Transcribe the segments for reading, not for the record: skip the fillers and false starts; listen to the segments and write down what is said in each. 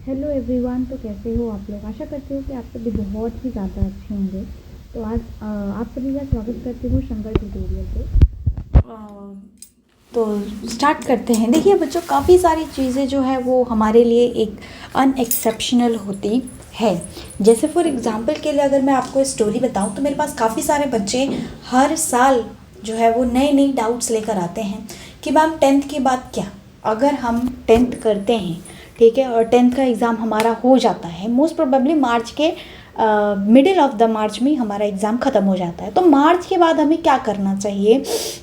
Hello everyone. तो कैसे हो आप लोग? आशा करती हूँ कि आप सभी बहुत ही ज़्यादा अच्छे होंगे। तो आज आप सभी का स्वागत करती हूँ शंकर ट्यूटोरियल पे। तो स्टार्ट करते हैं। देखिए बच्चों, काफ़ी सारी चीज़ें जो है वो हमारे लिए एक अनएक्सेप्शनल होती है। जैसे फॉर एग्ज़ाम्पल के लिए अगर मैं आपको स्टोरी बताऊँ तो मेरे पास काफ़ी सारे बच्चे हर साल जो है वो नए नई डाउट्स लेकर आते हैं कि मैम 10th के बाद क्या। अगर हम 10th करते हैं, ठीक है, और 10th का एग्ज़ाम हमारा हो जाता है, मोस्ट प्रोबेबली मार्च के मिडिल ऑफ द मार्च में हमारा एग्ज़ाम ख़त्म हो जाता है। तो मार्च के बाद हमें क्या करना चाहिए,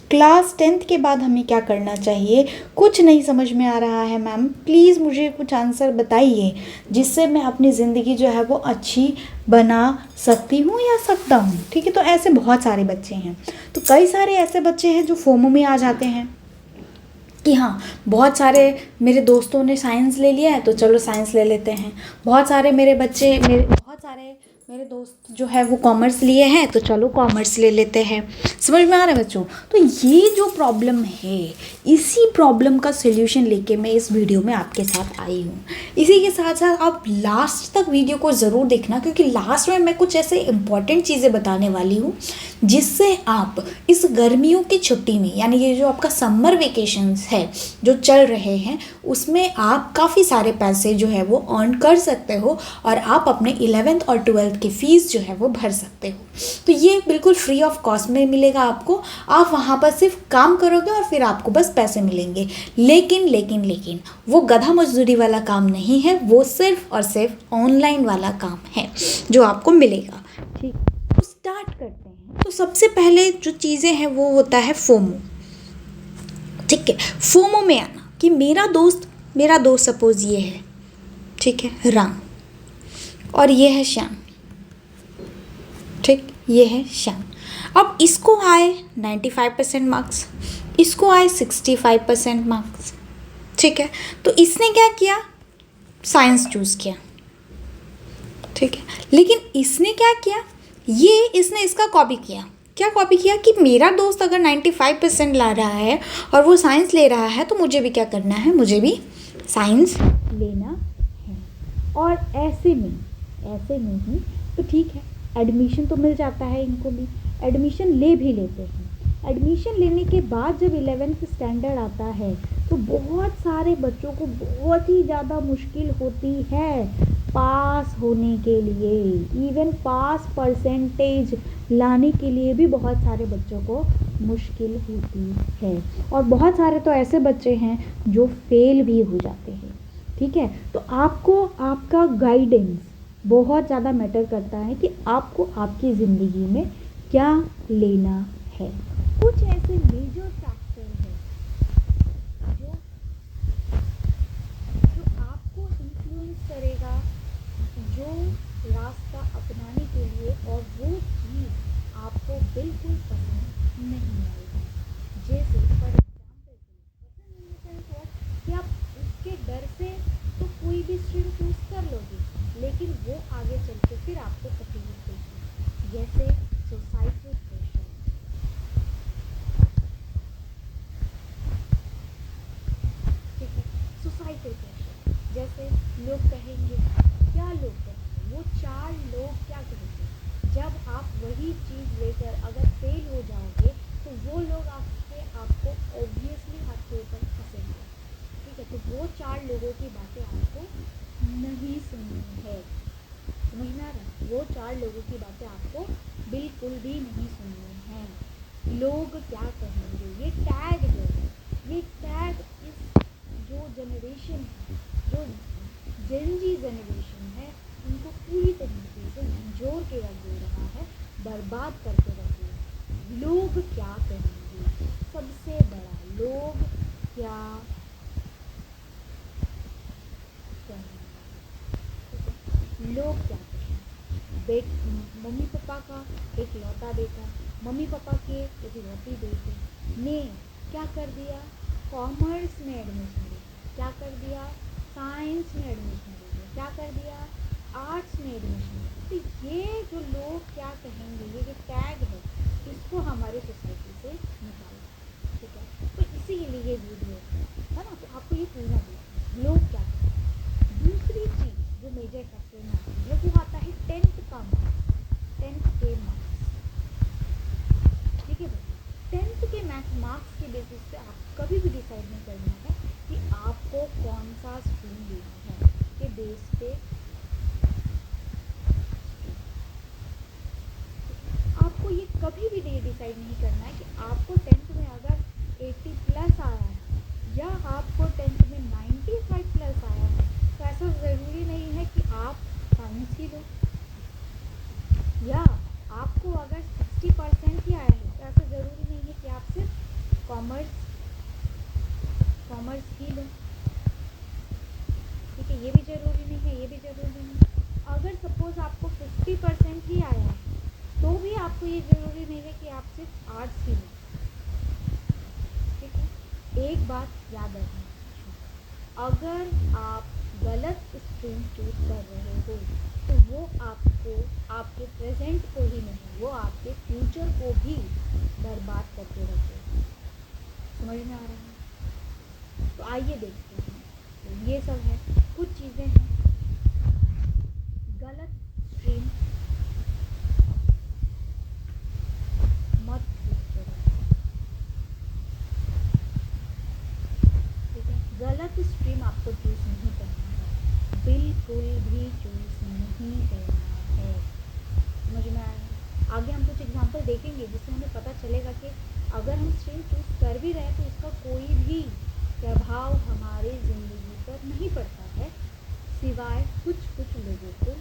क्लास 10th के बाद हमें क्या करना चाहिए, कुछ नहीं समझ में आ रहा है मैम, प्लीज़ मुझे कुछ आंसर बताइए जिससे मैं अपनी ज़िंदगी जो है वो अच्छी बना सकती हूँ या सकता हूँ। ठीक है, तो ऐसे बहुत सारे बच्चे हैं। तो कई सारे ऐसे बच्चे हैं जो फोमो में आ जाते हैं कि हाँ, बहुत सारे मेरे दोस्तों ने साइंस ले लिया है तो चलो साइंस ले लेते हैं। बहुत सारे मेरे दोस्त जो है वो कॉमर्स लिए हैं तो चलो कॉमर्स ले लेते हैं। समझ में आ रहा है बच्चों? तो ये जो प्रॉब्लम है, इसी प्रॉब्लम का सॉल्यूशन लेके मैं इस वीडियो में आपके साथ आई हूँ। इसी के साथ साथ आप लास्ट तक वीडियो को ज़रूर देखना, क्योंकि लास्ट में मैं कुछ ऐसे इंपॉर्टेंट चीज़ें बताने वाली हूँ जिससे आप इस गर्मियों की छुट्टी में, यानी ये जो आपका समर वेकेशंस है जो चल रहे हैं, उसमें आप काफ़ी सारे पैसे जो है वो अर्न कर सकते हो और आप अपने 11th और 12th की फ़ीस जो है वो भर सकते हो। तो ये बिल्कुल फ्री ऑफ कॉस्ट में मिलेगा आपको। आप वहाँ पर सिर्फ काम करोगे और फिर आपको बस पैसे मिलेंगे। लेकिन वो गधा मजदूरी वाला काम नहीं है, वो सिर्फ और सिर्फ ऑनलाइन वाला काम है जो आपको मिलेगा। ठीक, तो स्टार्ट करते हैं। तो सबसे पहले जो चीज़ें हैं वो होता है फोमो। ठीक है, फोमो में आना कि मेरा दोस्त सपोज ये है, ठीक है, राम, और ये है श्याम। ठीक, ये है श्याम। अब इसको आए 95% मार्क्स, इसको आए 65% मार्क्स। ठीक है, तो इसने क्या किया, साइंस चूज़ किया। ठीक है, लेकिन इसने क्या किया, इसने इसका कॉपी किया। क्या कॉपी किया कि मेरा दोस्त अगर 95% ला रहा है और वो साइंस ले रहा है तो मुझे भी क्या करना है, मुझे भी साइंस लेना है। और ऐसे में ही तो ठीक है, एडमिशन तो मिल जाता है, इनको भी एडमिशन ले भी लेते हैं। एडमिशन लेने के बाद जब 11th स्टैंडर्ड आता है तो बहुत सारे बच्चों को बहुत ही ज़्यादा मुश्किल होती है पास होने के लिए। इवन पास परसेंटेज लाने के लिए भी बहुत सारे बच्चों को मुश्किल होती है, और बहुत सारे तो ऐसे बच्चे हैं जो फेल भी हो जाते हैं। ठीक है, तो आपको आपका गाइडेंस बहुत ज़्यादा मैटर करता है कि आपको आपकी ज़िंदगी में क्या लेना है। कुछ ऐसे मेजर फैक्टर हैं जो जो आपको इन्फ्लुएंस करेगा जो रास्ता अपनाने के लिए, और वो चीज़ आपको बिल्कुल पसंद नहीं आएगी। जैसे फॉर एग्जाम्पल पसंद नहीं आता है कि आप उसके डर से तो कोई भी स्ट्रीम चूज़ कर लोगे, लेकिन वो आगे चल के फिर आपको तकलीफ देगी। जैसे सोसाइटल प्रेशर। ठीक है, सोसाइटल प्रेशर जैसे लोग कहेंगे, क्या लोग कहेंगे, वो 4 लोग क्या कहेंगे। जब आप वही चीज़ लेकर अगर फेल हो जाओगे तो वो लोग आपको ऑब्वियसली आपके ऊपर हंसेंगे। ठीक है, तो वो 4 लोगों की बातें आपको नहीं सुननी है। समझना रहा, वो 4 लोगों की बातें आपको बिल्कुल भी नहीं सुननी है। लोग क्या कहेंगे, ये टैग है, ये टैग इस जो जनरेशन है, जो जेनजी जनरेशन है, उनको पूरी तरीके से झंझोर के रख दे रहा है, बर्बाद करके रख दे रहा है। लोग क्या कहेंगे, सबसे बड़ा, लोग क्या कहेंगे। लोग क्या कहेंगे, मम्मी पापा का एक लौता बेटा, मम्मी पापा के एक लौती बेटी ने क्या कर दिया, कॉमर्स में एडमिशन ले लिया, क्या कर दिया, साइंस में एडमिशन ले लिया, क्या कर दिया, आर्ट्स में एडमिशन ले लिया। तो ये जो लोग क्या कहेंगे, ये जो टैग है, इसको हमारे सोसाइटी से निकालो। ठीक है, तो इसीलिए ये वीडियो है ना, तो आपको ये पूछना चाहिए लोग क्या कहेंगे। दूसरी चीज़ मेजर फैक्टर में आती है वो आता है 10th का मार्क्स, 10th के मार्क्स। ठीक है भाई, 10th के मार्क्स के बेसिस पे आप कभी भी डिसाइड नहीं करना है कि आपको कौन सा स्ट्रीम लेना है के बेस पे। आपको ये कभी भी डिसाइड नहीं करना है कि आपको 10th में अगर 80 प्लस आया है या आपको 10th में 95 प्लस आया है, तो ऐसा ज़रूरी नहीं है कि आप साइंस ही लो। या आपको अगर 60% ही आया है, तो ऐसा ज़रूरी नहीं है कि आप सिर्फ कॉमर्स ही लो। ठीक है, ये भी ज़रूरी नहीं है, ये भी ज़रूरी नहीं है। अगर सपोज़ आपको 50% ही आया है, तो भी आपको ये ज़रूरी नहीं है कि आप सिर्फ आर्ट्स ही लो। ठीक है, एक बात याद रखना, अगर आप गलत स्ट्रीम चूज कर रहे हो तो वो आपको, आपके प्रेजेंट को ही नहीं, वो आपके फ्यूचर को भी बर्बाद करके रखेगा। समझ में आ रहा है? तो आइए देखते हैं। तो ये सब है, कुछ चीज़ें हैं। गलत स्ट्रीम मत चूज करो। ठीक है, गलत स्ट्रीम आपको चूज नहीं करना है, बिल्कुल भी चूज नहीं करना है। समझ में आया? आगे हम कुछ एग्जांपल देखेंगे जिससे हमें पता चलेगा कि अगर हम स्ट्रीम चूज कर भी रहे हैं तो इसका कोई भी प्रभाव हमारी ज़िंदगी पर नहीं पड़ता है, सिवाय कुछ कुछ लोगों को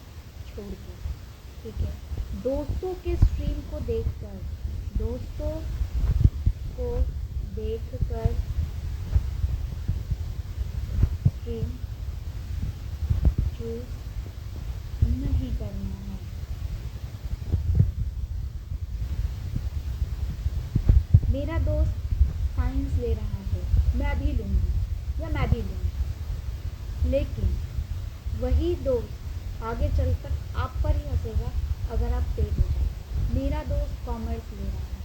छोड़कर। ठीक है, दोस्तों के स्ट्रीम को देखकर, दोस्तों को देखकर स्ट्रीम चूज नहीं करना है। मेरा दोस्त साइंस ले रहा है, मैं भी लूँगी या मैं भी लूँगी, लेकिन वही दोस्त आगे चलकर आप पर ही हंसेगा अगर आप फेल हो जाए। मेरा दोस्त कॉमर्स ले रहा है,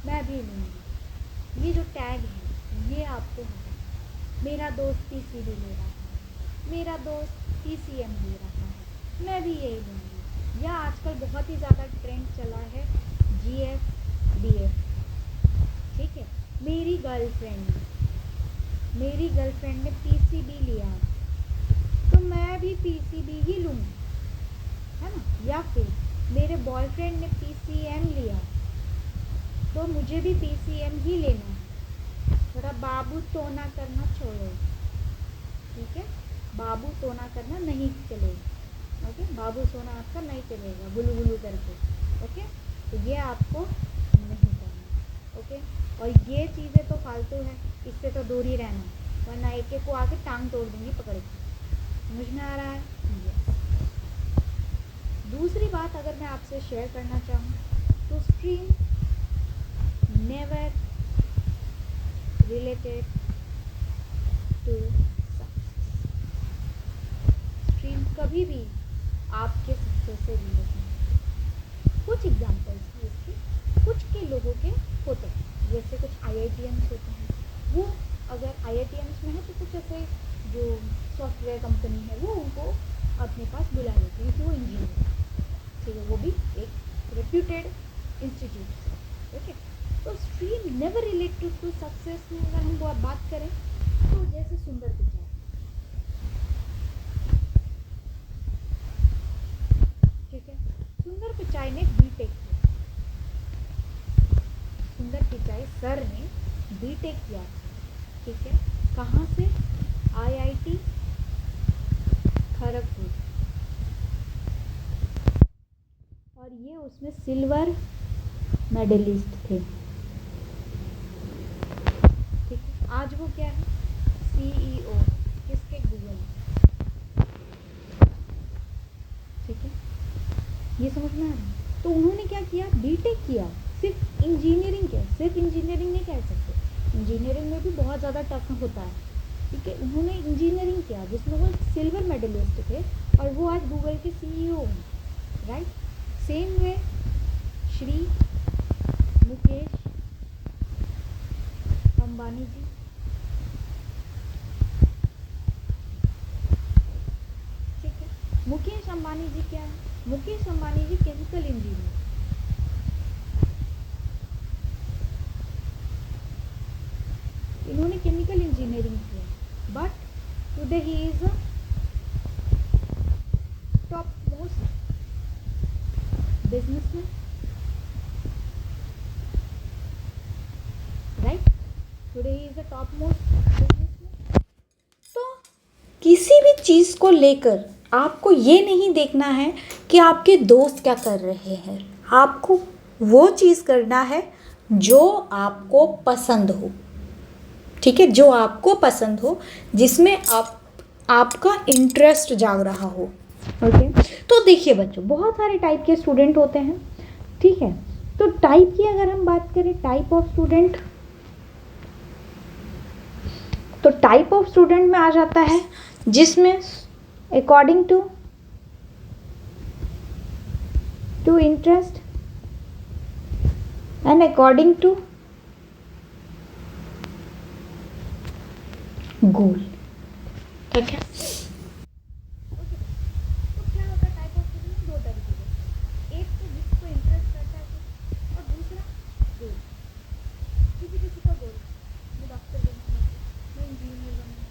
मैं भी लूँगी, ये जो टैग है ये आपको हटाना। मेरा दोस्त पीसीबी ले रहा है, मेरा दोस्त पीसीएम ले रहा है, मैं भी यही लूँगी। या आजकल बहुत ही ज़्यादा ट्रेंड चला है जीएफ बीएफ। ठीक है, मेरी गर्लफ्रेंड ने पीसीबी लिया तो मैं भी पीसीबी ही लूँगी, है ना। या फिर मेरे बॉयफ्रेंड ने पीसीएम लिया तो मुझे भी पीसीएम ही लेना है। थोड़ा बाबू टोना करना छोड़ो। ठीक है, बाबू टोना करना नहीं चलेगा। ओके, बाबू सोना आपका नहीं चलेगा गुलू गुलू करके। ओके, तो ये आपको नहीं करना। ओके, और ये चीज़ें तो फालतू है, इससे तो दूर ही रहना, वरना एक एक को आके टांग तोड़ दूँगी पकड़ के। समझ में आ रहा है? यस। दूसरी बात अगर मैं आपसे शेयर करना चाहूँ तो stream never related to success. Stream कभी भी आपके सक्सेस से रिलेटेड नहीं। कुछ एग्जांपल्स हैं इसके, कुछ के लोगों के होते हैं, जैसे कुछ आईआईटीएम्स होते हैं, वो अगर आईआईटीएम्स में है तो कुछ ऐसे जो सॉफ्टवेयर कंपनी है वो उनको अपने पास बुला लेती है कि वो इंजीनियर। ठीक है, वो भी एक रेप्यूटेड इंस्टीट्यूट से। ओके, तो stream never related to success में अगर हम बात करें तो जैसे सुंदर पिचाई। ठीक है, सुंदर पिचाई ने बीटेक किया, सुंदर पिचाई सर ने बीटेक किया। ठीक है, कहाँ से? आईआईटी खड़गपुर, और ये उसमें सिल्वर मेडलिस्ट थे। ठीक है, आज वो क्या है? सीईओ किसके? गूगल। ठीक है, ये समझ में आ रहा है? तो उन्होंने क्या किया? बीटेक किया। सिर्फ इंजीनियरिंग क्या? सिर्फ इंजीनियरिंग नहीं कह सकते, इंजीनियरिंग में भी बहुत ज़्यादा टफ होता है। ठीक है, उन्होंने इंजीनियरिंग किया जिसमें वो सिल्वर मेडलिस्ट थे और वो आज गूगल के सीईओ हैं। Right, same way Shri Mukesh Ambani ji. ठीक है, मुकेश अंबानी जी क्या है? Mukesh Ambani ji chemical engineer. इन्होंने केमिकल इंजीनियरिंग किया, but today he is a top most businessman, right? Today he is a top most businessman. तो किसी भी चीज़ को लेकर आपको ये नहीं देखना है कि आपके दोस्त क्या कर रहे हैं, आपको वो चीज़ करना है जो आपको पसंद हो, ठीक है? जो आपको पसंद हो, जिसमें आपका इंटरेस्ट जाग रहा हो। ओके, तो देखिए बच्चों, बहुत सारे टाइप के स्टूडेंट होते हैं, ठीक है? तो टाइप की अगर हम बात करें, टाइप ऑफ स्टूडेंट, तो टाइप ऑफ स्टूडेंट में आ जाता है जिसमें according to interest and according to goal, ठीक है? तो क्या होता है टाइप ऑफ स्टूडेंट? दो तरीके के, एक तो जिसको इंटरेस्ट रहता है और दूसरा गोल। किसी किसी का गोल, मैं डॉक्टर बनूंगा, मैं इंजीनियर बनूंगा,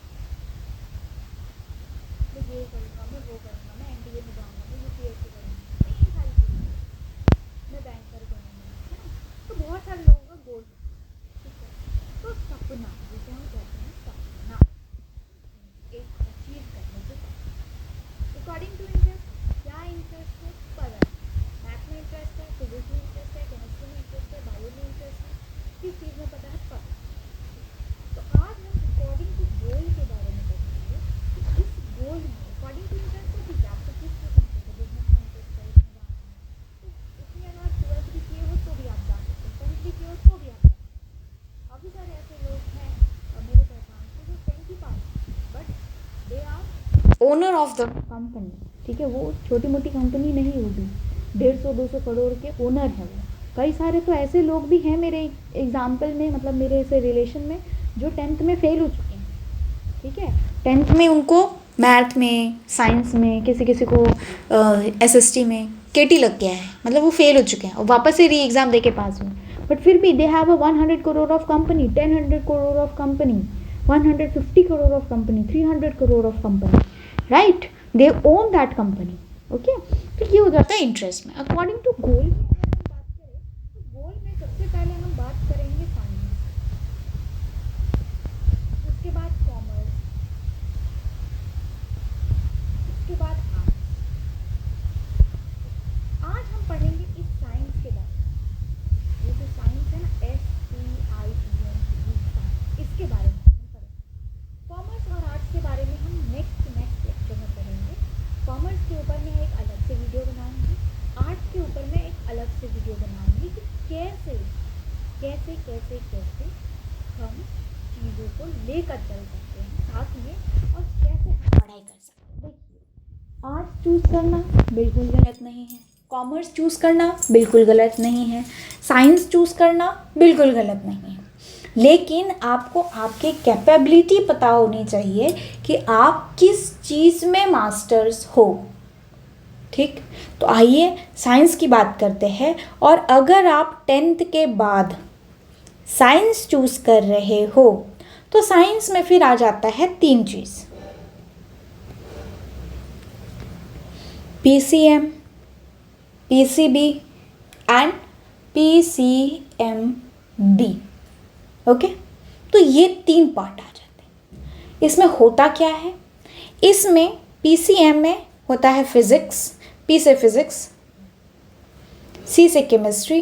मैं ये करूँगा, मैं वो करूँगा, मैं एनडीए में जाऊँगा, मैं यूपीएससी करूँगा, मैं ये सारी चीज़ें, मैं बैंकर बनूँगा, है ना? तो बहुत सारे लोगों का गोल, ठीक है? तो सपना, जिसे हम कहते हैं सपना, एक अचीव करने के अकॉर्डिंग टू इंटरेस्ट, क्या इंटरेस्ट है पता है, मैथ में इंटरेस्ट है, फिजिक्स में इंटरेस्ट है, केमिस्ट्री में इंटरेस्ट है, बायो में इंटरेस्ट है, किस चीज़ में पता है पता। तो आज हम अकॉर्डिंग टू गोल के बारे में बताएंगे कि इस गोल में अकॉर्डिंग टू इंटरेस्ट है, ठीक है? आपको किस चीज़ में इंटरेस्ट है, बिजनेस में इंटरेस्ट है, इसमें जाना है, तो इसमें अगर आप 12th भी किए हो तो भी आप जा सकते हैं, 10th भी किए हो तो भी आप जा सकते हैं। काफ़ी सारे ऐसे लोग हैं मेरे पहचान के जो 10th ही पास, but they are owner of the company, ठीक है? वो छोटी मोटी कंपनी नहीं होगी, 150-200 करोड़ के ओनर हैं वो। कई सारे तो ऐसे लोग भी हैं मेरे एग्जाम्पल में, मतलब मेरे ऐसे रिलेशन में, जो 10th में फेल हो चुके हैं, ठीक है? 10th में उनको मैथ में, साइंस में, किसी किसी को एसएसटी में केटी लग गया है, मतलब वो फेल हो चुके हैं और वापस से री एग्ज़ाम दे के पास हुए, बट फिर भी they have a 100 crore of company, 10 crore of company, 150 crore of company, 300 crore of company, right? They own that company. Okay, तो ये हो जाता है इंटरेस्ट में। अकॉर्डिंग टू गोल में अगर हम बात करें, तो गोल में सबसे पहले हम बात करेंगे साइंस, उसके बाद कॉमर्स, उसके बाद आर्ट्स। आज हम पढ़ेंगे इस साइंस के बारे में, ये जो साइंस है ना, SCIENCE, इसके बारे में हम पढ़ेंगे। कॉमर्स और आर्ट्स के बारे में हम नेक्स्ट लेक्चर में पढ़ेंगे। कॉमर्स के ऊपर मैं एक अलग से वीडियो बनाऊंगी, आर्ट्स के ऊपर मैं एक अलग से वीडियो बनाऊंगी कि कैसे कैसे कैसे कैसे हम चीज़ों को लेकर चल सकते हैं साथ में, और कैसे हम पढ़ाई कर सकते हैं। देखिए, आर्ट्स चूज़ करना बिल्कुल गलत नहीं है, कॉमर्स चूज़ करना बिल्कुल गलत नहीं है, साइंस चूज़ करना बिल्कुल गलत नहीं है, लेकिन आपको आपकी कैपेबिलिटी पता होनी चाहिए कि आप किस चीज़ में मास्टर्स हो, ठीक? तो आइए साइंस की बात करते हैं। और अगर आप 10th के बाद साइंस चूज़ कर रहे हो, तो साइंस में फिर आ जाता है 3 चीज़, PCM, PCB and PCMB। Okay, तो ये 3 पार्ट आ जाते हैं। इसमें होता क्या है? इसमें PCM में होता है फिजिक्स, P से फिजिक्स, C से केमिस्ट्री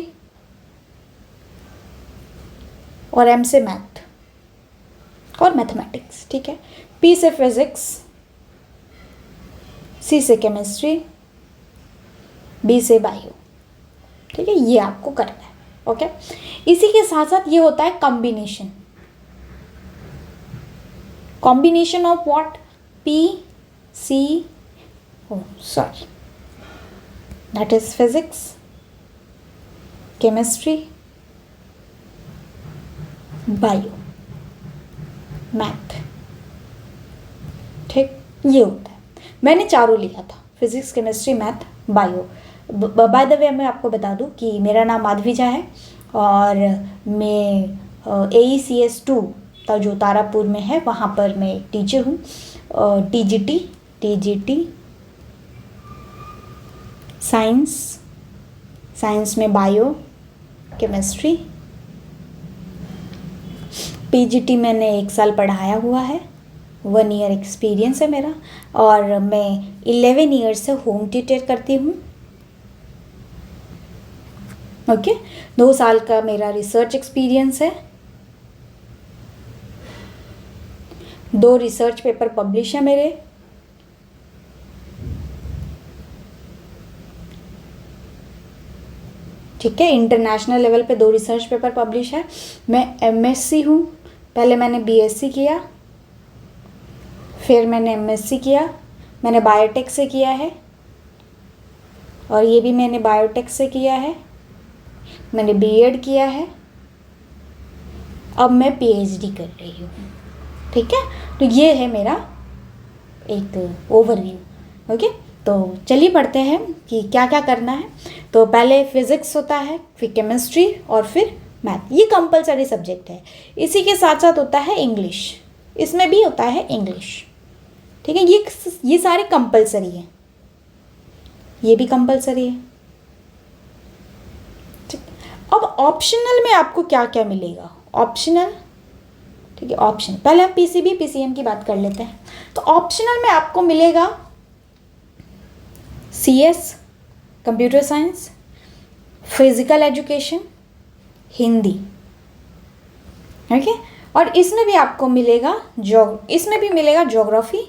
और M से मैथ और मैथमेटिक्स, ठीक है? P से फिजिक्स, C से केमिस्ट्री, B से बायो, ठीक है? ये आपको करना है। ओके, इसी के साथ साथ ये होता है combination of what? That is physics, chemistry, bio, math, ठीक? ये होता है। मैंने चारों लिया था, physics chemistry math bio. By the way मैं आपको बता दूं कि मेरा नाम माधवीजा है और मैं AECS 2 का जो तारापुर में है वहाँ पर मैं टीचर हूँ। TGT साइंस में बायो केमिस्ट्री। PGT मैंने 1 साल पढ़ाया हुआ है, 1 ईयर एक्सपीरियंस है मेरा, और मैं 11 ईयर से होम ट्यूटर करती हूँ। ओके, 2 साल का मेरा रिसर्च एक्सपीरियंस है, 2 रिसर्च पेपर पब्लिश है मेरे। ठीक है, इंटरनेशनल लेवल पे 2 रिसर्च पेपर पब्लिश है। मैं MSc हूँ, पहले मैंने BSc किया, फिर मैंने MSc किया, मैंने बायोटेक से किया है, और ये भी मैंने बायोटेक से किया है। मैंने B.Ed किया है, अब मैं PhD कर रही हूँ। ठीक है, तो ये है मेरा एक ओवरव्यू। ओके, तो चलिए पढ़ते हैं कि क्या क्या करना है। तो पहले फिज़िक्स होता है, फिर केमिस्ट्री और फिर मैथ, ये कंपलसरी सब्जेक्ट है। इसी के साथ साथ होता है इंग्लिश, इसमें भी होता है इंग्लिश। ठीक है, ये सारे कंपलसरी हैं, ये भी कंपलसरी है। ठीक, अब ऑप्शनल में आपको क्या क्या मिलेगा? ऑप्शनल, ठीक है, ऑप्शन पहले हम PCB PCM की बात कर लेते हैं। तो ऑप्शनल में आपको मिलेगा CS computer science, physical education, Hindi. Okay, और इसमें भी आपको मिलेगा इसमें भी मिलेगा ज्योग्राफी,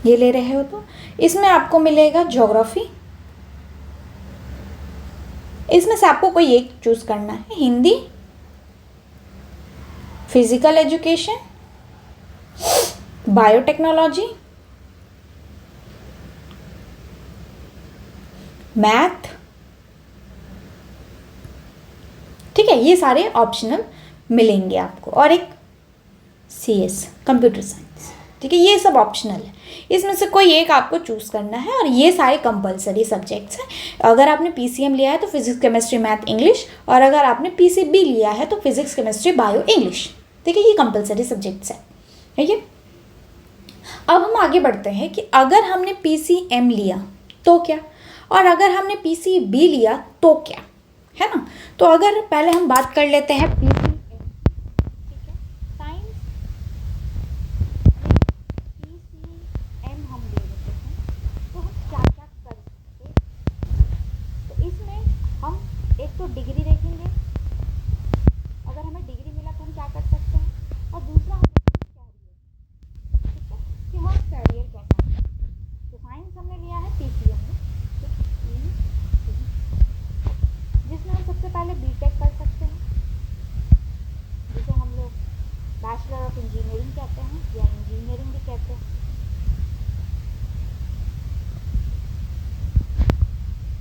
ये ले रहे हो तो इसमें आपको मिलेगा ज्योग्राफी। इसमें से आपको कोई एक चूज करना है, Hindi, physical education, biotechnology, math. ठीक है, ये सारे ऑप्शनल मिलेंगे आपको, और एक CS कंप्यूटर साइंस। ठीक है, ये सब ऑप्शनल है, इसमें से कोई एक आपको चूज करना है, और ये सारे कंपलसरी सब्जेक्ट्स हैं। अगर आपने PCM लिया है तो फिजिक्स केमिस्ट्री मैथ इंग्लिश, और अगर आपने PCB लिया है तो फिजिक्स केमिस्ट्री बायो इंग्लिश। ठीक है, ये कंपलसरी सब्जेक्ट्स हैं। ठीक है, अब हम आगे बढ़ते हैं कि अगर हमने PCM लिया तो क्या, और अगर हमने PCB लिया तो क्या, है ना। तो अगर पहले हम बात कर लेते हैं PCM, ठीक है, साइंस PCM हम ले लेते हैं, तो हम क्या क्या कर सकते हैं। तो इसमें हम एक तो डिग्री देखेंगे, अगर हमें डिग्री मिला तो हम क्या कर सकते हैं, और दूसरा हम कैरियर, ठीक है, कि हम कैरियर कैसा है। तो साइंस हमने लिया है PCM में, जिसमें हम सबसे पहले B.Tech कर सकते हैं, जिसे हम लोग बैचलर ऑफ इंजीनियरिंग कहते हैं या इंजीनियरिंग भी कहते हैं।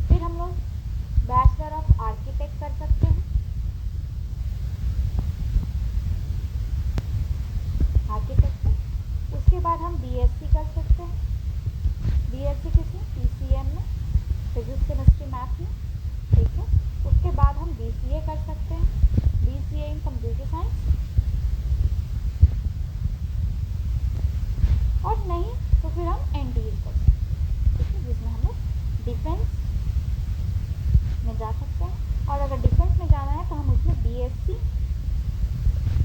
फिर हम लोग बैचलर ऑफ आर्किटेक्ट कर सकते हैं, आर्किटेक्चर। उसके बाद हम BSc कर सकते हैं, BSc किसमें, PCM में, फिजिक्स केमिस्ट्री मैथ में। ठीक है, उसके बाद हम BCA कर सकते हैं, BCA इन कंप्यूटर साइंस, और नहीं तो फिर हम NDA कर सकते हैं, ठीक है, जिसमें हम लोग डिफेंस में जा सकते हैं, और अगर डिफेंस में जाना है तो हम उसमें BSc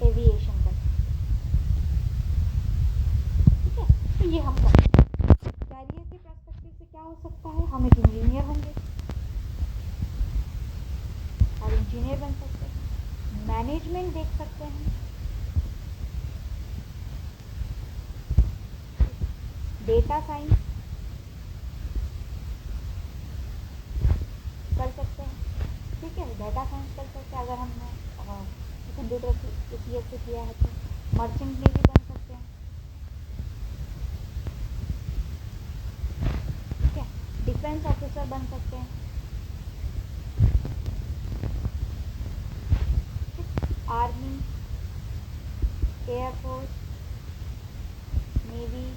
एविएशन कर सकते हैं। ठीक है, तो ये हम कर सकते हैं। कैरियर के पर्सपेक्टिव से क्या हो सकता है, हम एक इंजीनियर होंगे और इंजीनियर बन सकते हैं, मैनेजमेंट देख सकते हैं, डेटा साइंस कर सकते हैं। ठीक है, डेटा साइंस कर सकते हैं, अगर हमने कंप्यूटर CS से किया है तो मर्चेंट नेवी बन सकते हैं। ठीक है, डिफेंस ऑफिसर बन सकते हैं, आर्मी, एयरफोर्स, नेवी,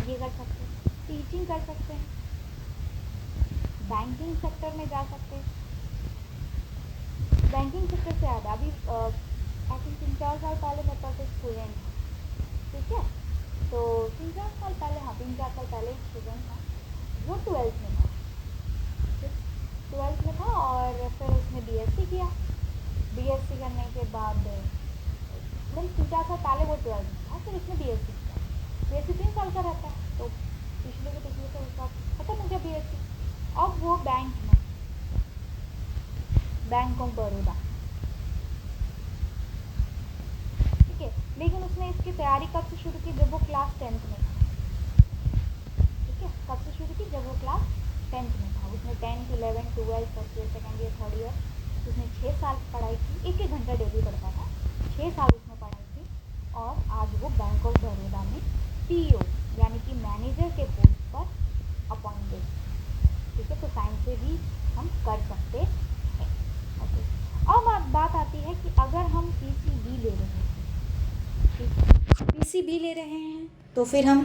ये कर सकते हैं, टीचिंग कर सकते हैं, बैंकिंग सेक्टर में जा सकते हैं। बैंकिंग सेक्टर से याद है, अभी आई थिंक 3-4 साल पहले मेरे पास एक स्टूडेंट था, ठीक है, तो 3-4 साल पहले, हाँ 3-4 साल पहले एक स्टूडेंट था, वो 12th में था, 12th में था, और फिर उसने बीएससी किया। बीएससी करने के बाद मतलब 3-4 साल पहले वो 12th में था, फिर उसने बीएससी किया। बीएससी 3 साल का रहता है, तो पिछले साल उसका खत्म हो गया बीएससी। अब वो बैंक में, बैंक ऑफ बड़ौदा, ठीक है, लेकिन उसने इसकी तैयारी कब से शुरू की, जब वो क्लास 10th में था, ठीक है, कब से शुरू की, जब वो क्लास 10th में था। उसने 10th, 11th, 12th, first year, second year, third year, उसने 6 साल पढ़ाई की, 1-1 घंटा डेली पढ़ता था, 6 साल उसने पढ़ाई की, और आज वो बैंक ऑफ बड़ौदा में पीओ यानी कि मैनेजर के पोस्ट पर अपॉइंटेड, ठीक है। तो साइंस से भी हम कर सकते हैं, ओके। अब बात आती है कि अगर हम पीसीबी ले रहे हैं, ठीक है, पीसीबी ले रहे हैं तो फिर हम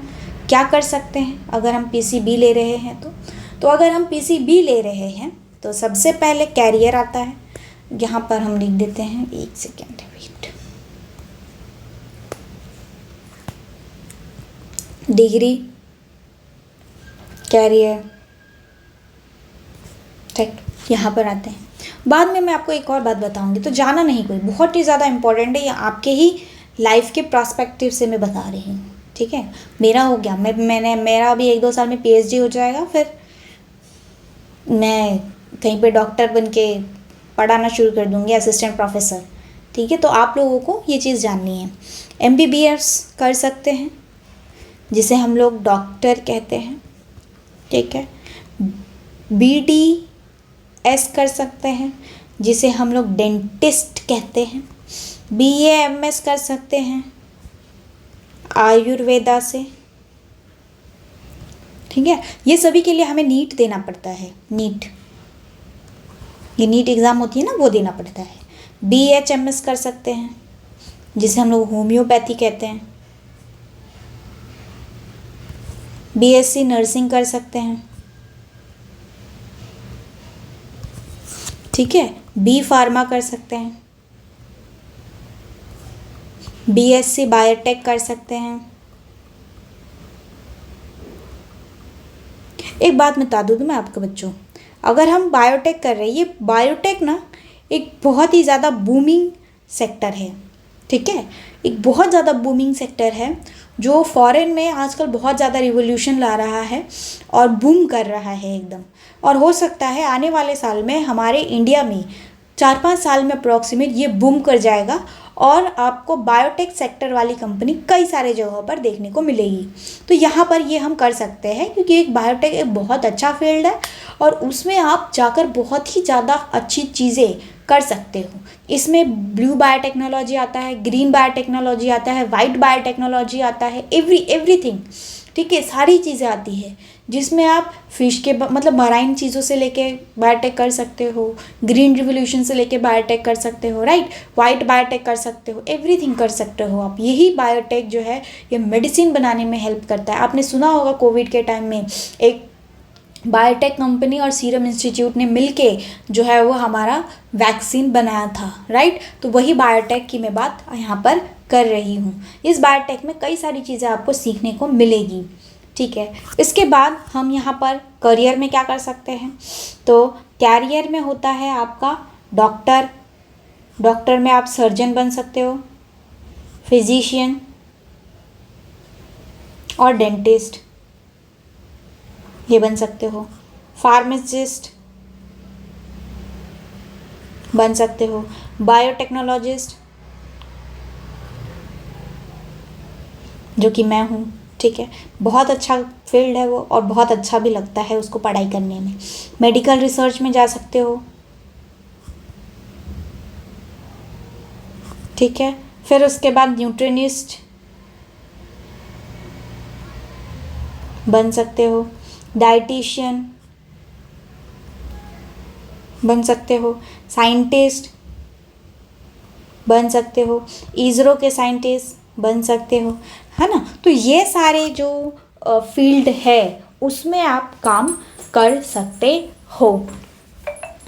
क्या कर सकते हैं। अगर हम पीसीबी ले रहे हैं तो अगर हम पीसीबी ले रहे हैं तो सबसे पहले कैरियर आता है। यहाँ पर हम लिख देते हैं, 1 सेकेंड वेट, डिग्री, कैरियर, ठीक, यहाँ पर आते हैं। बाद में मैं आपको एक और बात बताऊंगी, तो जाना नहीं कोई, बहुत ही ज़्यादा इम्पोर्टेंट है, ये आपके ही लाइफ के पर्सपेक्टिव से मैं बता रही हूँ, ठीक है। मेरा हो गया, मेरा अभी 1-2 साल में पीएचडी हो जाएगा, फिर मैं कहीं पे डॉक्टर बन के पढ़ाना शुरू कर दूँगी, असिस्टेंट प्रोफेसर, ठीक है। तो आप लोगों को ये चीज़ जाननी है। एमबीबीएस कर सकते हैं, जिसे हम लोग डॉक्टर कहते हैं, ठीक है। बीडीएस कर सकते हैं, जिसे हम लोग डेंटिस्ट कहते हैं। बीएएमएस कर सकते हैं आयुर्वेदा से, ठीक है। ये सभी के लिए हमें नीट देना पड़ता है, नीट, ये नीट एग्ज़ाम होती है ना, वो देना पड़ता है। बीएचएमएस कर सकते हैं, जिसे हम लोग होम्योपैथी कहते हैं। बीएससी नर्सिंग कर सकते हैं, ठीक है। बी फार्मा कर सकते हैं, बीएससी बायोटेक कर सकते हैं। एक बात बता दूँ मैं आपको बच्चों, अगर हम बायोटेक कर रहे हैं, ये बायोटेक ना एक बहुत ही ज़्यादा बूमिंग सेक्टर है, ठीक है, एक बहुत ज़्यादा बूमिंग सेक्टर है, जो फॉरेन में आजकल बहुत ज़्यादा रिवोल्यूशन ला रहा है और बूम कर रहा है एकदम। और हो सकता है आने वाले साल में हमारे इंडिया में 4-5 साल में अप्रॉक्सीमेट ये बूम कर जाएगा, और आपको बायोटेक सेक्टर वाली कंपनी कई सारे जगहों पर देखने को मिलेगी। तो यहाँ पर ये हम कर सकते हैं, क्योंकि एक बायोटेक एक बहुत अच्छा फील्ड है, और उसमें आप जाकर बहुत ही ज़्यादा अच्छी चीज़ें कर सकते हो। इसमें ब्लू बायोटेक्नोलॉजी आता है, ग्रीन बायोटेक्नोलॉजी आता है, वाइट बायोटेक्नोलॉजी आता है, एवरीथिंग, ठीक है, सारी चीज़ें आती है, जिसमें आप फिश के मतलब मराइन चीज़ों से लेके बायोटेक कर सकते हो, ग्रीन रिवोल्यूशन से लेके बायोटेक कर सकते हो, राइट, वाइट बायोटेक कर सकते हो, एवरीथिंग कर सकते हो आप। यही बायोटेक जो है ये मेडिसिन बनाने में हेल्प करता है। आपने सुना होगा कोविड के टाइम में एक बायोटेक कंपनी और सीरम इंस्टीट्यूट ने मिलके जो है वो हमारा वैक्सीन बनाया था, राइट। तो वही बायोटेक की मैं बात यहाँ पर कर रही हूँ। इस बायोटेक में कई सारी चीज़ें आपको सीखने को मिलेगी, ठीक है। इसके बाद हम यहाँ पर करियर में क्या कर सकते हैं, तो कैरियर में होता है आपका डॉक्टर, डॉक्टर में आप सर्जन बन सकते हो, फिजिशियन और डेंटिस्ट ये बन सकते हो, फार्मासिस्ट बन सकते हो, बायोटेक्नोलॉजिस्ट जो कि मैं हूँ, ठीक है। बहुत अच्छा फील्ड है वो, और बहुत अच्छा भी लगता है उसको पढ़ाई करने में। मेडिकल रिसर्च में जा सकते हो, ठीक है। फिर उसके बाद न्यूट्रिनिस्ट बन सकते हो, डाइटिशियन बन सकते हो, साइंटिस्ट बन सकते हो, इसरो के साइंटिस्ट बन सकते हो, है ना। तो ये सारे जो फील्ड है उसमें आप काम कर सकते हो।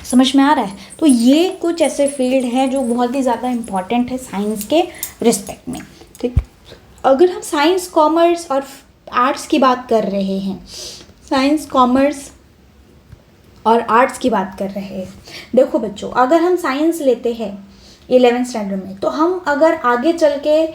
समझ में आ रहा है? तो ये कुछ ऐसे फील्ड हैं जो बहुत ही ज़्यादा इम्पॉर्टेंट है साइंस के रिस्पेक्ट में। ठीक, अगर हम साइंस, कॉमर्स और आर्ट्स की बात कर रहे हैं, साइंस, कॉमर्स और आर्ट्स की बात कर रहे हैं, देखो बच्चों, अगर हम साइंस लेते हैं 11th स्टैंडर्ड में, तो हम अगर आगे चल के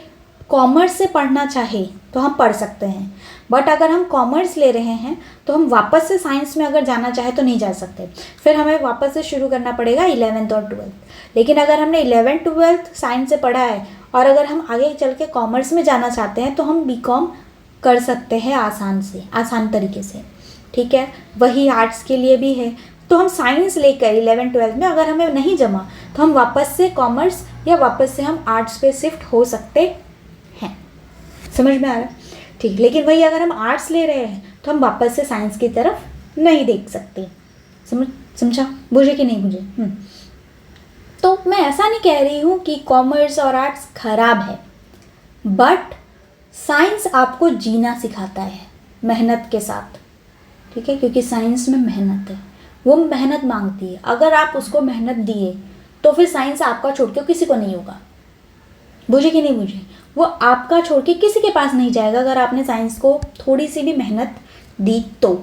कॉमर्स से पढ़ना चाहे तो हम पढ़ सकते हैं, बट अगर हम कॉमर्स ले रहे हैं तो हम वापस से साइंस में अगर जाना चाहे तो नहीं जा सकते, फिर हमें वापस से शुरू करना पड़ेगा 11th और 12th। लेकिन अगर हमने 11th 12th साइंस से पढ़ा है और अगर हम आगे चल के कॉमर्स में जाना चाहते हैं तो हम बीकॉम कर सकते हैं आसान तरीके से। ठीक है, वही आर्ट्स के लिए भी है। तो हम साइंस लेकर 11th 12th में अगर हमें नहीं जमा तो हम वापस से कॉमर्स या वापस से हम आर्ट्स पे शिफ्ट हो सकते हैं। समझ में आ रहा है? ठीक, लेकिन वही अगर हम आर्ट्स ले रहे हैं तो हम वापस से साइंस की तरफ नहीं देख सकते। समझा? बुझे कि नहीं बुझे? तो मैं ऐसा नहीं कह रही हूँ कि कॉमर्स और आर्ट्स खराब है, बट साइंस आपको जीना सिखाता है मेहनत के साथ। ठीक है, क्योंकि साइंस में मेहनत है, वो मेहनत मांगती है। अगर आप उसको मेहनत दिए तो फिर साइंस आपका छोड़ के किसी को नहीं होगा। बुझे कि नहीं बुझे? वो आपका छोड़ के किसी के पास नहीं जाएगा अगर आपने साइंस को थोड़ी सी भी मेहनत दी तो।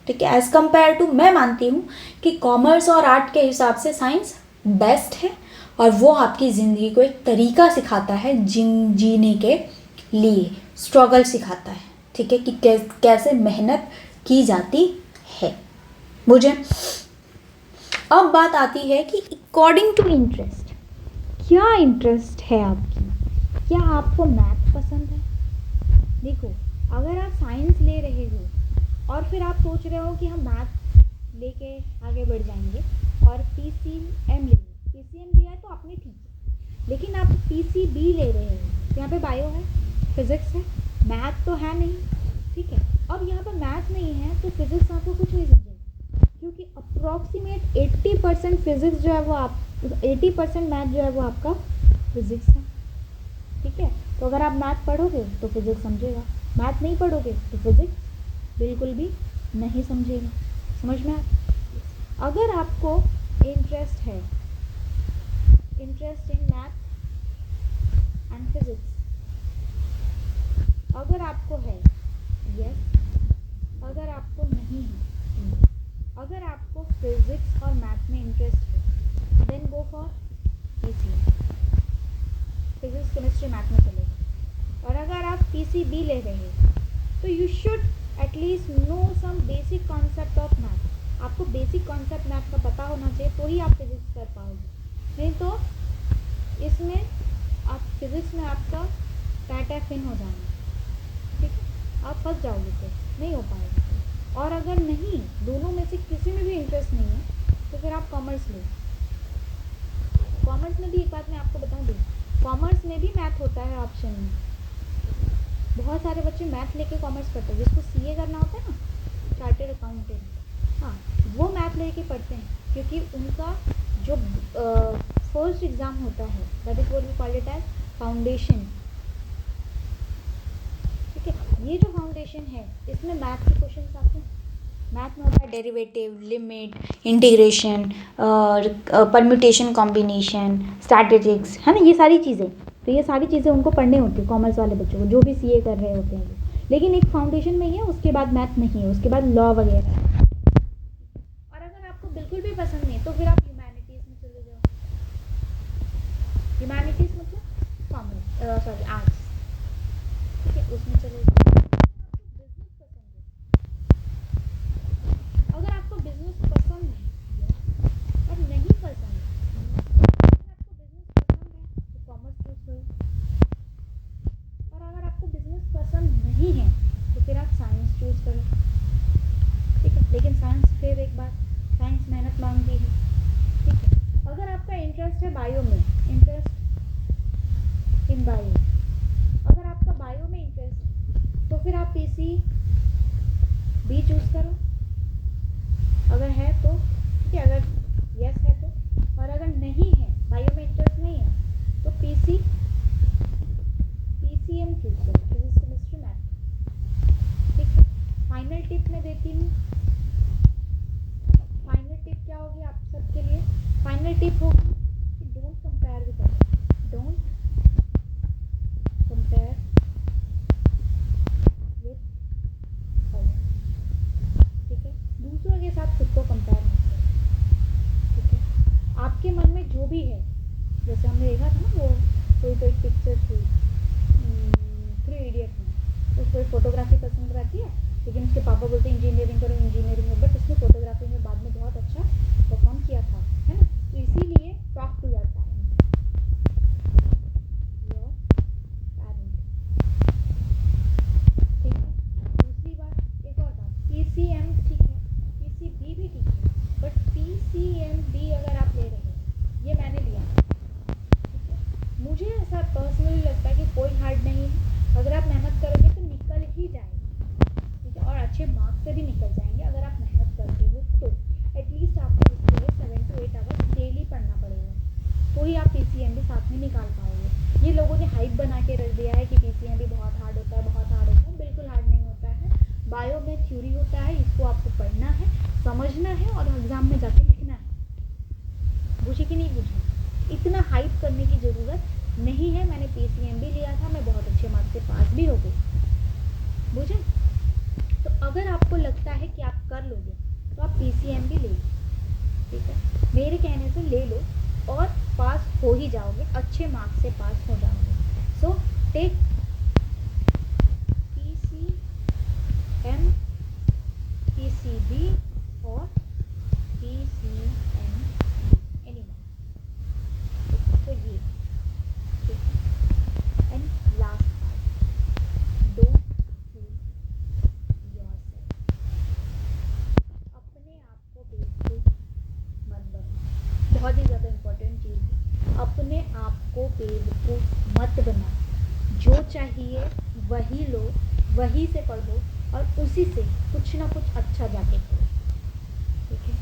ठीक है, एज़ कम्पेयर टू मैं मानती हूँ कि कॉमर्स और आर्ट के हिसाब से साइंस बेस्ट है और वो आपकी ज़िंदगी को एक तरीका सिखाता है जीने के लिए, स्ट्रगल सिखाता है। ठीक है, कि कैसे मेहनत की जाती है। मुझे अब बात आती है कि अकॉर्डिंग टू इंटरेस्ट, क्या इंटरेस्ट है आपकी? क्या आपको मैथ पसंद है? देखो, अगर आप साइंस ले रहे हो और फिर आप सोच रहे हो कि हम मैथ लेके आगे बढ़ जाएंगे और PCM ले, PCM लिया है तो आपने ठीक है, लेकिन आप PCB ले रहे हो, यहाँ पे बायो है, फिजिक्स है, मैथ तो है नहीं। ठीक है, अब यहाँ पर मैथ नहीं है तो फिजिक्स आपको कुछ नहीं समझेगा, क्योंकि अप्रॉक्सीमेट 80% फिजिक्स जो है वो 80% मैथ जो है वो आपका फिजिक्स है। ठीक है, तो अगर आप मैथ पढ़ोगे तो फिजिक्स समझेगा, मैथ नहीं पढ़ोगे तो फिजिक्स बिल्कुल भी नहीं समझेगा। समझ में आ? अगर आपको इंटरेस्ट है, interest in math and physics, अगर आपको है यस, अगर आपको नहीं है, अगर आपको फिजिक्स और मैथ में इंटरेस्ट है then go for PCM, physics chemistry math में चलेगा। और अगर आप PCB ले रहे हैं तो you should at least know some basic concept of math. आपको बेसिक कॉन्सेप्ट मैथ का पता होना चाहिए तो ही आप फिजिक्स कर पाओगे, नहीं तो इसमें आप फिजिक्स में आपका टाटा फिन हो जाना। ठीक है, आप फंस जाओगे, तो नहीं हो पाएगा। और अगर नहीं, दोनों में से किसी में भी इंटरेस्ट नहीं है तो फिर आप कॉमर्स लो। कॉमर्स में भी एक बात मैं आपको बता दूँ, कॉमर्स में भी मैथ होता है ऑप्शन में। बहुत सारे बच्चे मैथ लेके कॉमर्स पढ़ते हैं, जिसको CA करना होता है ना, चार्टेड अकाउंटेंट, हाँ, वो मैथ लेके पढ़ते हैं, क्योंकि उनका जो फर्स्ट एग्ज़ाम होता है that is what we call it as foundation. ठीक है, ये जो फाउंडेशन है इसमें मैथ के क्वेश्चन आते हैं। मैथ में होता है derivative, limit, integration, permutation, combination, strategics, है ना, ये सारी चीज़ें। तो ये सारी चीज़ें उनको पढ़ने होती है कॉमर्स वाले बच्चों को, जो भी CA कर रहे होते हैं वो। लेकिन एक फाउंडेशन में ही है, उसके बाद मैथ नहीं है, उसके बाद लॉ वगैरह। और अगर आपको बिल्कुल भी पसंद नहीं तो फिर आप ह्यूमैनिटीज़ में चले जाओ। ह्यूमैनिटीज़ मतलब कॉमर्स, सॉरी आर्ट्स। ठीक है, उसमें चले जाओ। अगर आपको बिजनेस पसंद है और नहीं पसंद है, अगर आपको बिजनेस पसंद है तो कॉमर्स चूज करो, और अगर आपको बिजनेस पसंद नहीं है तो फिर आप साइंस चूज करो। ठीक है, लेकिन साइंस, फिर एक बात, साइंस मेहनत मांगती है। ठीक है, अगर आपका इंटरेस्ट है बायो में, इंटरेस्ट इन बायो, अगर आपका बायो में इंटरेस्ट है तो फिर आप PCB चूज करो अगर है तो। ठीक है, अगर यस है तो, और अगर नहीं है, बायो में इंटरेस्ट नहीं है तो PCM चूज करो, फिजिक्स केमिस्ट्री मैथ। ठीक है, फाइनल टिप मैं देती हूँ। फाइनल टिप क्या होगी आप सबके लिए? फाइनल टिप होगी कि don't compare with other, don't compare with other, ठीक है? दूसरों के साथ खुद को कंपेयर मत करो, ठीक है? आपके मन में जो भी है, जैसे हमने देखा था ना वो कोई तो एक पिक्चर थी 3 इडियट में, उसको फोटोग्राफी पसंद रहती है, लेकिन उसके पापा बोलते हैं इंजीनियरिंग करो इंजीनियरिंग में, बट उसने फोटोग्राफी में बाद में बहुत अच्छा परफॉर्म किया था, है ना? तो इसीलिए talk to your parent, your parent, ठीक है? दूसरी बात, एक और बात, PCM ठीक है, PCB भी ठीक है, बट PCMB अगर आप ले रहे हो, ये मैंने लिया, ठीक है? मुझे ऐसा पर्सनली लगता है कि कोई हार्ड नहीं है, अगर आप मेहनत करोगे तो निकल ही जाएगा, ठीक है? और अच्छे मार्क्स से भी निकल जाएंगे अगर आप मेहनत करते हो तो। एटलीस्ट आपको इसके लिए 7 to 8 आवर्स डेली पढ़ना पड़ेगा, तो ही आप PCMB साथ में निकाल पाओगे। ये लोगों ने हाइप बना के रख दिया है कि PCMB बहुत हार्ड होता है, बहुत हार्ड होता है, बिल्कुल हार्ड नहीं होता है। बायो में थ्योरी होता है, इसको आपको पढ़ना है, समझना है और एग्ज़ाम में जाके लिखना है। बुझे कि नहीं बुझे? इतना हाइप करने की ज़रूरत नहीं है। मैंने PCMB लिया था, मैं बहुत अच्छे मार्क्स से पास भी हो गई, बुझे? तो अगर आपको लगता है कि आप कर लोगे तो आप PCMB ले लो, ठीक है? मेरे कहने से ले लो और पास हो ही जाओगे, अच्छे मार्क्स से पास हो जाओगे। सो टेक PCM, PCB और PCMB, एनी तो ये, ठीक है? And last part, don't feel yourself, अपने आप को बेवकूफ़ मत बनाओ। बहुत ही ज़्यादा इम्पोर्टेंट चीज़ है, अपने आप को बेवकूफ़ मत बनाओ। जो चाहिए वही लो, वही से पढ़ो और उसी से कुछ ना कुछ अच्छा जाके करो, ठीक है?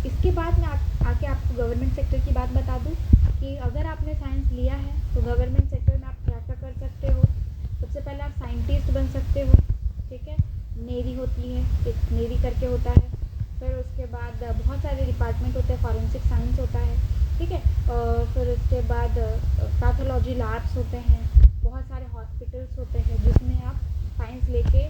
इसके बाद मैं आके आपको गवर्नमेंट सेक्टर की बात बता दूं कि अगर आपने साइंस लिया है तो गवर्नमेंट सेक्टर में आप क्या क्या कर सकते हो। सबसे पहले आप साइंटिस्ट बन सकते हो, ठीक है? नेवी होती है, एक नेवी करके होता है। फिर उसके बाद बहुत सारे डिपार्टमेंट होते हैं, फॉरेंसिक साइंस होता है, ठीक है? फिर उसके बाद पैथोलॉजी लैब्स होते हैं, बहुत सारे हॉस्पिटल्स होते हैं जिसमें आप साइंस लेके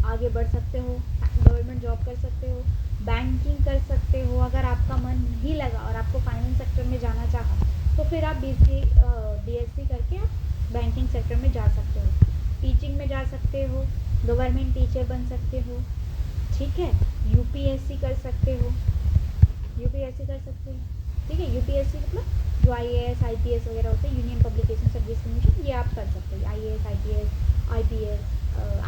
आगे बढ़ सकते हो, गवर्नमेंट जॉब कर सकते हो, बैंकिंग कर सकते हो। अगर आपका मन नहीं लगा और आपको फाइनेंस सेक्टर में जाना चाहा तो फिर आप BSc करके आप बैंकिंग सेक्टर में जा सकते हो, टीचिंग में जा सकते हो, गवर्नमेंट टीचर बन सकते हो, ठीक है? UPSC कर सकते हो, UPSC कर सकते हो, ठीक है? UPSC मतलब जो IAS IPS वगैरह होते हैं, यूनियन पब्लिकेशन सर्विस कमीशन, ये आप कर सकते हो, IAS IPS IPS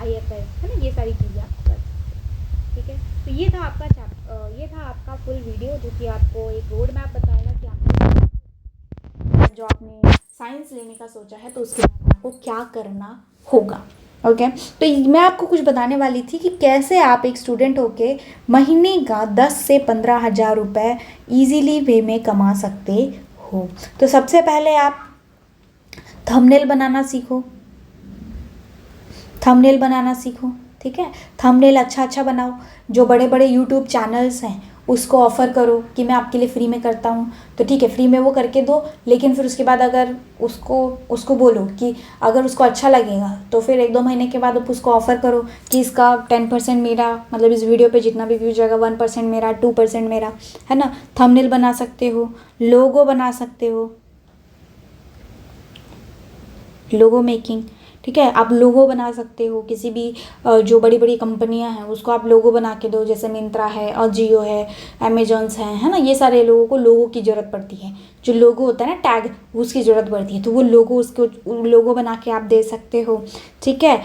IFS, है ना? ये सारी चीज़ें आप कर सकते हो, ठीक है? तो ये था आपका फुल वीडियो, जो कि आपको एक रोड मैप बताएगा कि आपको जो आपने साइंस लेने का सोचा है तो उसके बाद आपको क्या करना होगा। ओके तो मैं आपको कुछ बताने वाली थी कि कैसे आप एक स्टूडेंट होके महीने का 10 से 15 हज़ार रुपये ईजीली वे में कमा सकते हो। तो सबसे पहले आप थंबनेल बनाना सीखो, थंबनेल बनाना सीखो, ठीक है? थंबनेल अच्छा बनाओ। जो बड़े बड़े यूट्यूब चैनल्स हैं उसको ऑफ़र करो कि मैं आपके लिए फ्री में करता हूँ, तो ठीक है फ्री में वो करके दो, लेकिन फिर उसके बाद अगर उसको बोलो कि अगर उसको अच्छा लगेगा तो फिर 1-2 महीने के बाद आप उसको ऑफ़र करो कि इसका 10% मेरा, मतलब इस वीडियो पे जितना भी व्यूज जाएगा 1% मेरा, 2% मेरा, है ना? थंबनेल बना सकते हो, लोगो बना सकते हो, लोगो मेकिंग, ठीक है? आप लोगो बना सकते हो, किसी भी जो बड़ी बड़ी कंपनियां हैं उसको आप लोगो बना के दो, जैसे मिंत्रा है, अजियो है, अमेजॉन्स हैं, है ना? ये सारे लोगों को लोगो की ज़रूरत पड़ती है, जो लोगो होता है ना टैग, उसकी ज़रूरत पड़ती है, तो वो लोगो उसको लोगो बना के आप दे सकते हो, ठीक है?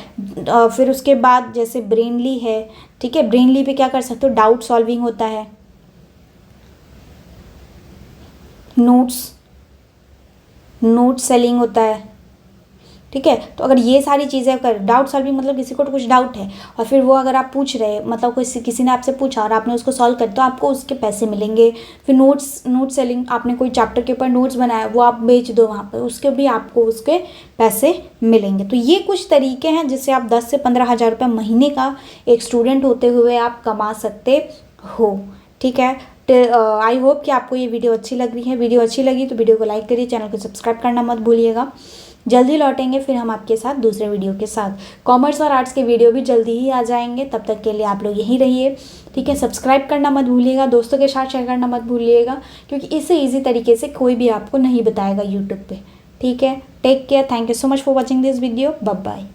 फिर उसके बाद जैसे ब्रेनली है, ठीक है? ब्रेनली पे क्या कर सकते हो, डाउट सॉल्विंग होता है, नोट्स सेलिंग होता है, ठीक है। तो अगर ये सारी चीज़ें कर डाउट सॉल्विंग मतलब किसी को कुछ डाउट है और फिर वो अगर आप पूछ रहे मतलब किसी ने आपसे पूछा और आपने उसको सॉल्व कर तो आपको उसके पैसे मिलेंगे। फिर नोट सेलिंग, आपने कोई चैप्टर के ऊपर नोट्स बनाया वो आप बेच दो वहाँ पर, उसके भी आपको उसके पैसे मिलेंगे। तो ये कुछ तरीके हैं जिससे आप 10 से 15 हज़ार रुपये महीने का एक स्टूडेंट होते हुए आप कमा सकते हो। ठीक है। आई होप कि आपको ये वीडियो अच्छी लग रही है। वीडियो अच्छी लगी तो वीडियो को लाइक करिए, चैनल को सब्सक्राइब करना मत भूलिएगा। जल्दी लौटेंगे फिर हम आपके साथ दूसरे वीडियो के साथ। कॉमर्स और आर्ट्स के वीडियो भी जल्दी ही आ जाएंगे, तब तक के लिए आप लोग यहीं रहिए। ठीक है। सब्सक्राइब करना मत भूलिएगा, दोस्तों के साथ शेयर करना मत भूलिएगा, क्योंकि इससे ईजी तरीके से कोई भी आपको नहीं बताएगा यूट्यूब पे। ठीक है। Take care. Thank you so much for watching this video. Bye bye.